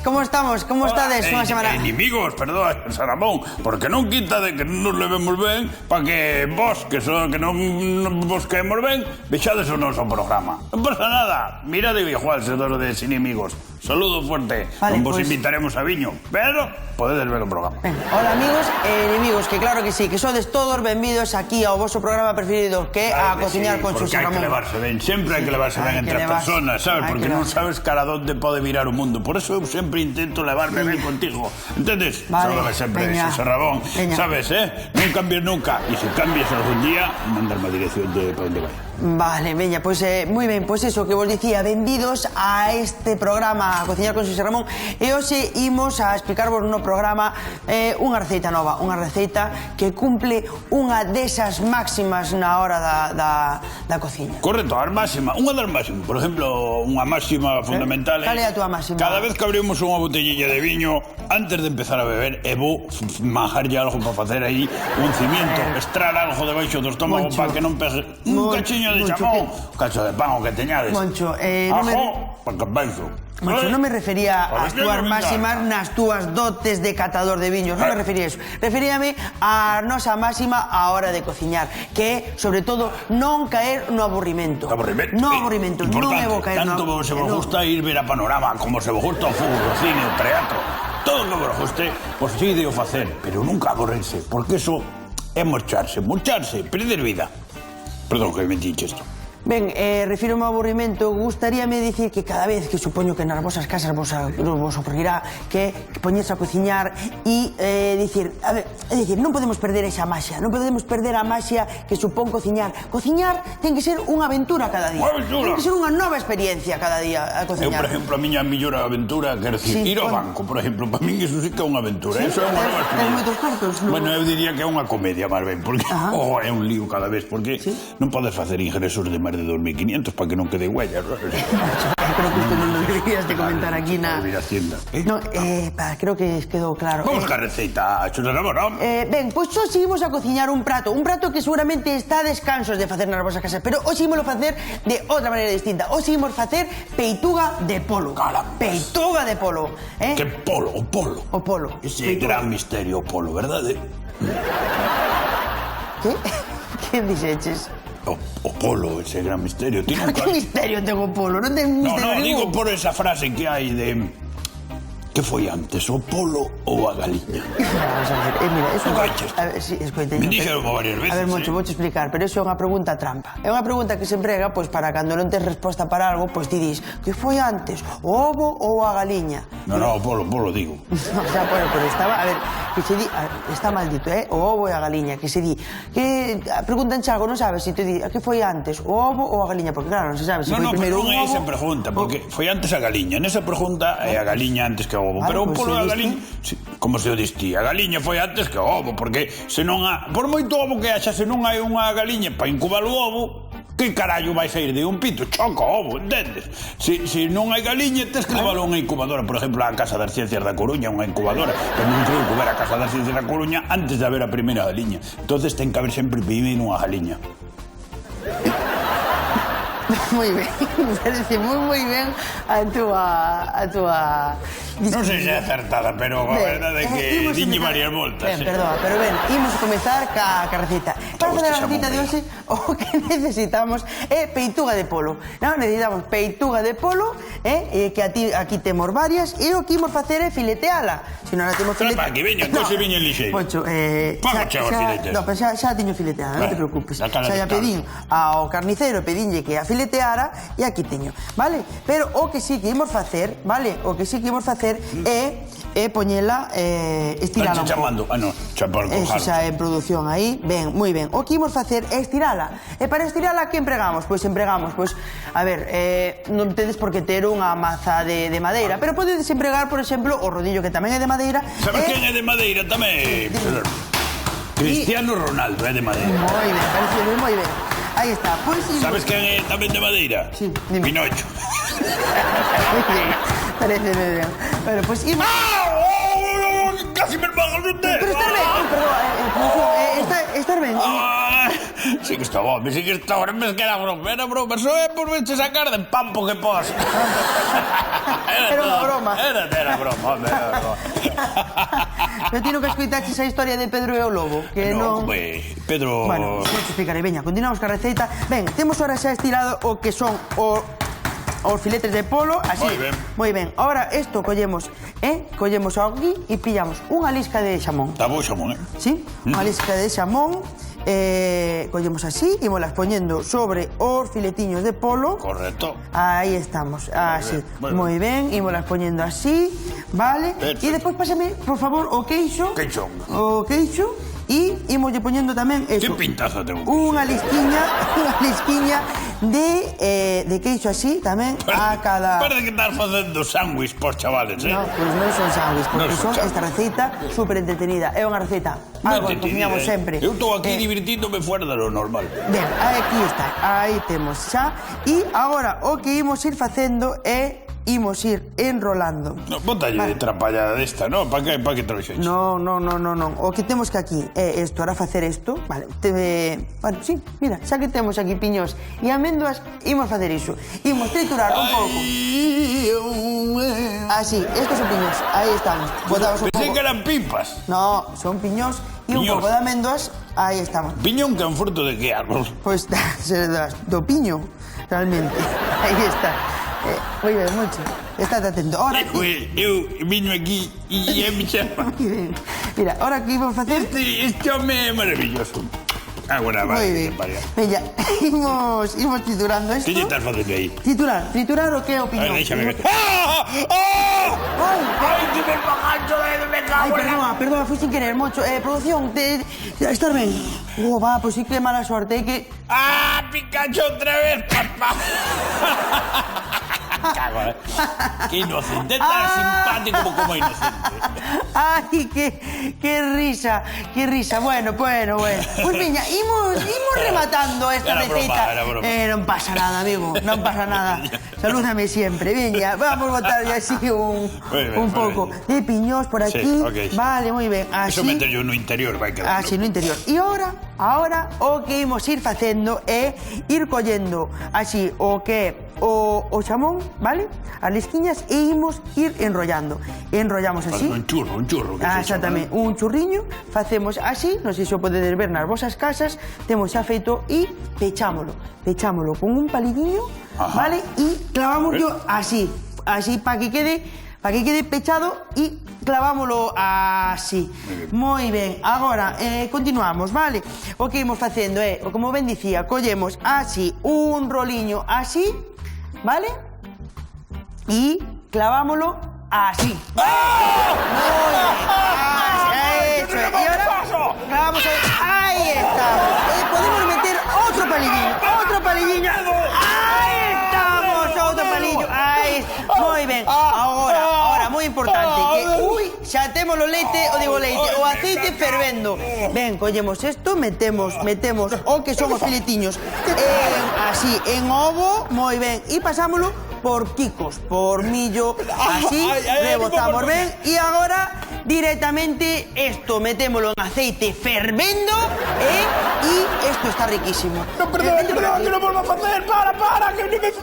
como estamos? Como estades unha semana? Inimigos, perdón, San Ramón, porque non quita de que non nos levemos ben para que vos, que non vos caemos ben, vexades o noso programa. Non pasa nada, mirade igual, sedor de Inimigos. Saludo fuerte, vale, vos pues invitaremos a viño, pero podedes ver o programa. Ben, hola amigos e enemigos, que claro que sí, que sodes todos benvidos aquí ao vosso programa preferido, que é a cociñar con Xosé Ramón. Porque hai que levarse ben, sempre hai que levarse ben entre personas, sabes? Porque non sabes cara onde pode virar o mundo. Por eso eu sempre intento levarme ben contigo, entendes? Sábame sempre, Xosé Ramón, sabes, non cambies nunca, e se cambies algún día, mandarme a dirección de para onde vai. Vale, veña, pois moi ben, pois eso que vos dicía, benvidos a este programa a Cociñar con Xosé Ramón, e hoxe imos a explicarvos no programa unha receita nova, unha receita que cumple unha desas máximas na hora da cociña. Correcto, a máxima, unha das máximas, por exemplo, unha máxima fundamental. Cal é a túa máxima? Cada vez que abrimos unha botellilla de viño, antes de empezar a beber, vou manjarlle algo para facer aí un cimiento, extraer algo debaixo do estómago para que non pegue un cachiño de chamón, un cacho de pan o que teñades. Moncho, ajo, para que baixo. Moncho, non me refería ás túas máximas nas túas dotes de catador de viños, non me refería a eso. Referíame a nosa máxima a hora de cociñar, que é, sobre todo, non caer no aburrimento. No aburrimento, non me vou caer no aburrimento. Tanto se vos gusta ir ver a Panorama, como se vos gusta o fútbol, o cine, o teatro, todo o que vos guste, vos ide o facer, pero nunca aborrerse, porque eso é mocharse, perder vida. Perdón, que me diches isto. Ben, refiro-me ao aburrimento, gustaríame dicir que cada vez que supoño que nas vosas casas vos ocurrirá que poñerse a cociñar e dicir, a ver, é dicir, non podemos perder esa maxia, non podemos perder a maxia que supón cociñar. Cociñar ten que ser unha aventura cada día. Ten que ser unha nova experiencia cada día a cociñar. Eu, por exemplo, a miña mellor aventura, quero dicir, ir ao banco, por exemplo, para min iso sí que é unha aventura. Eso é unha nova experiencia. Ten moitos cartos? Bueno, eu diría que é unha comedia, máis ben, porque é un lío cada vez, porque non podes facer ingresos de máis de 2.500 para que non quede huellas. Creo que isto non lo deberías de comentar aquí na... No, creo que quedou claro. Vamos ca receita, Xosé Ramón, non? Ben, pois hoxe seguimos a cociñar un prato que seguramente está descansos de facer nas vosas casas, pero hoxe ímolo facer de outra maneira distinta. Hoxe ímos facer peituga de polo. Caramba. Peituga de polo. Que polo? O polo. O polo. Ese gran misterio, o polo, verdade? Que? Que dixeches? O polo, ese gran misterio. Que misterio ten o polo? Non ten misterio ningún. Digo por esa frase que hai de... Que foi antes, o polo ou a galiña? Vamos a ver, mira, eso... Sí, escoiteño. Me dixeron varias veces. A ver, Moncho, vouche explicar, pero eso é unha pregunta trampa. É unha pregunta que se emprega, pois, para cando non tes resposta para algo, pois ti dis, que foi antes, o ovo ou a galiña? Non, o polo, digo. O sea, bueno, pero estaba, a ver, que se di, está mal dito, o ovo e a galiña, que se di, que preguntan algo, non sabes, se te di, que foi antes, o ovo ou a galiña, porque claro, non se sabe se foi primeiro un ovo... Non, é esa pregunta, porque foi antes a galiña. Nesa pregunta é a galiña antes que o ovo, pero o polo e a galiña... Como se o distí, a galiña foi antes que o ovo, porque se non há... Por moito ovo que haxa, se non hai unha galiña para incubar o ovo, que carallo vai sair de un pito? Choca o ovo, entendes? Se non hai galiña, tens que leválo a unha incubadora. Por exemplo, a Casa das Ciencias da Coruña, unha incubadora. Tamén creo que ver a Casa das Ciencias da Coruña antes de haber a primeira galiña. Entonces ten que haber sempre primeiro unha galiña. Moi ben, me parece moi ben a túa... Non sei se é acertada, pero a verdade é que diñe varias voltas. Ben, perdoa, pero ben, imos comezar ca receta. Para fazer a receta de hoxe, o que necesitamos é peituga de polo. Necesitamos peituga de polo, que aquí temos varias, e o que imos facer é fileteala. Se non a temos fileteala... Aquí, veña, entón se viña lixeiro. Pocho, Pago filetes. Non, pero xa teño fileteada, non te preocupes. Xa ya pedín ao carnicero, pedínlle que a fileteara, e aquí teño, vale? Pero o que sí que imos facer, vale? O que sí que imos facer é poñela, estirala un pouco. Non, xa por cojar. Eso xa é en produción aí, ben, moi ben. O que imos facer é estirala. E para estirala, que empregamos? Pois empregamos, a ver, non tedes por que ter unha maza de madeira, pero podedes empregar, por exemplo, o rodillo, que tamén é de madeira. Sabes quen é de madeira tamén? Cristiano Ronaldo é de madeira. Moi ben, parece moi ben. Aí está, pois... Sabes quen é tamén de madeira? Sí, dime. Pinocho. Parece ben. Bueno, pois imos... Casi me bajas un dedo. Pero estar ben, perdón, estar ben. Sí que está bom, sí que está bom. Mas que era broma. Só é por verche sacar de pampo que pos. Era unha broma. Era broma, home, era broma. Eu tino que escoitaches a historia de Pedro e o Lobo, que non... Pedro... Bueno, vou te explicarei, veña, continuamos ca receita. Ben, temos ahora xa estilado o que son os filetes de polo, así. Moi ben. Ahora, isto collemos aquí e pillamos unha lisca de xamón. Está bo xamón, Sí, unha lisca de xamón. Collemos así, ímolas poñendo sobre os filetiños de polo. Correcto. Aí estamos, así. Moi ben, ímolas poñendo así, vale? E despois pásame, por favor, o queixo. Queixo. O queixo. E ímoslle poñendo tamén eso. Que pintazo ten un queixo. Unha lisquiña de queixo así tamén a cada... Parece que estás facendo sándwich por chavales, No, pois non son sándwich, porque son esta receita super entretenida. É unha receita, algo que cocinamos sempre. Eu estou aquí divertíndome fuera de lo normal. Ben, aquí está, aí temos xa. E agora o que imos ir facendo é imos ir enrolando. No, botalle de trapallada desta, non? Pa que trouxeches? No. O que temos que aquí é isto, ahora facer isto, vale. Bueno, sí, mira, xa que temos aquí piñós e amendoas, imos facer iso. Imos triturar un pouco. Así, estos son piñós, aí estamos. Botamos un pouco. Pensei que eran pipas. No, son piñós e un pouco de amendoas, aí estamos. Piñón que é un fruto de que árbol? Pois do piño, realmente. Aí está. Moi ben, Moncho. Estate atento. Ahora eu viño aquí e é mi xefa. Mira, ahora que imos facer... Este home é maravilloso. Agora vai. Moi ben. Veña, imos triturando isto. Que lle estás facendo aí? Triturar o que é o piñón. Déxame ver. Ai, que me pagancho de me cago en la... Perdona, fui sin querer, Moncho. Producción, estás ben? Va, pois sí que mala sorte, que... Pikachu outra vez, papá. Cago, que inocente, tan simpático como inocente. Ai, que risa. Bueno. Pois veña, imos rematando esta receta. Era broma. Non pasa nada, amigo, non pasa nada. Salúdame siempre, veña, vamos botarlle así un pouco de piñós por aquí. Sí, okay. Vale, moi ben. Eso meterlo no interior, vai quedar. Así, no interior. E ahora o que imos ir facendo é ir collendo así o que o xamón, vale? As lisquiñas e imos ir enrollando. Enrollamos así. Un churro. Exactamente, un churriño. Facemos así, non sei se o podedes ver nas vosas casas. Temos xa feito e pechámolo con un palilliño, vale? E clavámoslo así para que quede pechado e clavámoslo así. Moi ben, agora continuamos, vale? O que imos facendo é, como ben dicía, collemos así un roliño así, vale? E clavámoslo así. Moi ben, eso é. E agora clavamos aí estamos. Podemos meter outro palilliño. Aí estamos, outro palillo. Aí, moi ben. Agora, moi importante, que xa temos o aceite fervendo. Ben, collemos isto, metemos o que son os filetiños así, en ovo, moi ben, e pasámoslo por quicos, por millo, así, rebozamos ben, e agora directamente esto metémoslo en aceite fervendo e esto está riquísimo. No, perdón, que non volvo a facer, para, que non me...